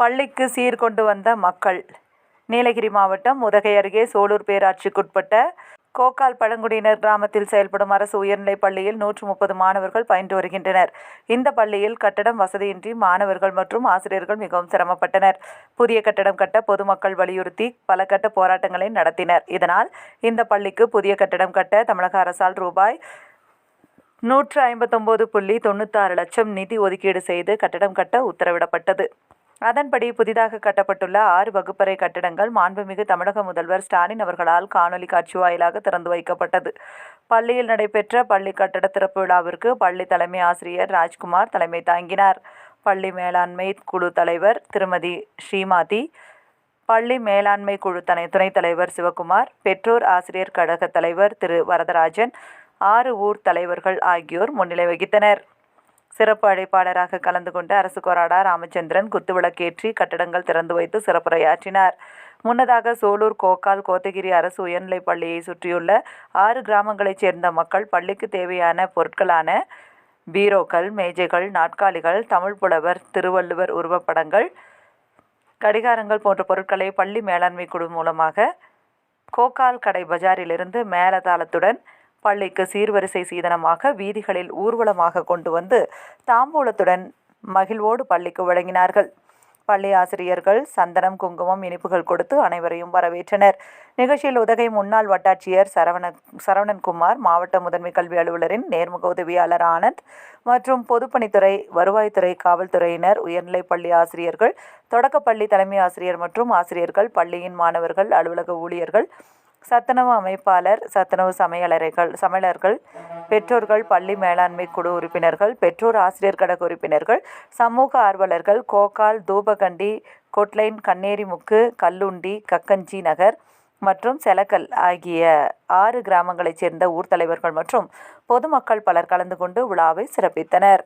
பள்ளிக்கு சீர்கொண்டு வந்த மக்கள். நீலகிரி மாவட்டம் உதகை அருகே சோலூர் பேராட்சிக்குட்பட்ட கோக்கால் பழங்குடியினர் கிராமத்தில் செயல்படும் அரசு உயர்நிலைப் பள்ளியில் 130 மாணவர்கள் பயின்று வருகின்றனர். இந்த பள்ளியில் கட்டடம் வசதியின்றி மாணவர்கள் மற்றும் ஆசிரியர்கள் மிகவும் சிரமப்பட்டனர். புதிய கட்டடம் கட்ட பொதுமக்கள் வலியுறுத்தி பல கட்ட போராட்டங்களை நடத்தினர். இதனால் இந்த பள்ளிக்கு புதிய கட்டடம் கட்ட தமிழக அரசால் ரூபாய் 159.96 லட்சம் நிதி ஒதுக்கீடு செய்து கட்டடம் கட்ட உத்தரவிடப்பட்டது. அதன்படி புதிதாக கட்டப்பட்டுள்ள 6 வகுப்பறை கட்டிடங்கள் மாண்புமிகு தமிழக முதல்வர் ஸ்டாலின் அவர்களால் காணொலி காட்சி வாயிலாக திறந்து வைக்கப்பட்டது. பள்ளியில் நடைபெற்ற பள்ளி கட்டட திறப்பு விழாவிற்கு பள்ளி தலைமை ஆசிரியர் ராஜ்குமார் தலைமை தாங்கினார். பள்ளி மேலாண்மை குழு தலைவர் திருமதி ஸ்ரீமாதி, பள்ளி மேலாண்மை குழு துணைத் தலைவர் சிவகுமார், பெற்றோர் ஆசிரியர் கழக தலைவர் திரு வரதராஜன், 6 ஊர் தலைவர்கள் ஆகியோர் முன்னிலை வகித்தனர். சிறப்பு அழைப்பாளராக கலந்து கொண்ட அரசு கொறடா ராமச்சந்திரன் குத்துவிளக்கேற்றி கட்டடங்கள் திறந்து வைத்து சிறப்புரையாற்றினார். முன்னதாக சோலூர், கோக்கால், கோத்தகிரி அரசு உயர்நிலைப் பள்ளியை சுற்றியுள்ள 6 கிராமங்களைச் சேர்ந்த மக்கள் பள்ளிக்கு தேவையான பொருட்களான பீரோக்கள், மேஜைகள், நாற்காலிகள், தமிழ் புலவர், திருவள்ளுவர் உருவப்படங்கள், கடிகாரங்கள் போன்ற பொருட்களை பள்ளி மேலாண்மை குழு மூலமாக கோக்கால் கடை பஜாரிலிருந்து மேளதாளத்துடன் பள்ளிக்கு சீர்வரிசை சீதனமாக வீதிகளில் ஊர்வலமாக கொண்டு வந்து தாம்பூலத்துடன் மகிழ்வோடு பள்ளிக்கு வழங்கினார்கள். பள்ளி ஆசிரியர்கள் சந்தனம், குங்குமம், இனிப்புகள் கொடுத்து அனைவரையும் வரவேற்றனர். நிகழ்ச்சியில் உதகை முன்னாள் வட்டாட்சியர் சரவணன்குமார், மாவட்ட முதன்மை கல்வி அலுவலரின் நேர்முக உதவியாளர் ஆனந்த் மற்றும் பொதுப்பணித்துறை, வருவாய்த்துறை, காவல்துறையினர், உயர்நிலைப் பள்ளி ஆசிரியர்கள், தொடக்கப்பள்ளி தலைமை ஆசிரியர் மற்றும் ஆசிரியர்கள், பள்ளியின் மாணவர்கள், அலுவலக ஊழியர்கள், சத்துணவு அமைப்பாளர், சத்துணவு சமையலர்கள், பெற்றோர்கள், பள்ளி மேலாண்மை குழு உறுப்பினர்கள், பெற்றோர் ஆசிரியர் கழக உறுப்பினர்கள், சமூக ஆர்வலர்கள், கோக்கால், தூபகண்டி, கொட்லைன், கண்ணேரிமுக்கு, கல்லுண்டி, கக்கஞ்சி நகர் மற்றும் செலக்கல் ஆகிய 6 கிராமங்களைச் சேர்ந்த ஊர் தலைவர்கள் மற்றும் பொதுமக்கள் பலர் கலந்து கொண்டு விழாவை சிறப்பித்தனர்.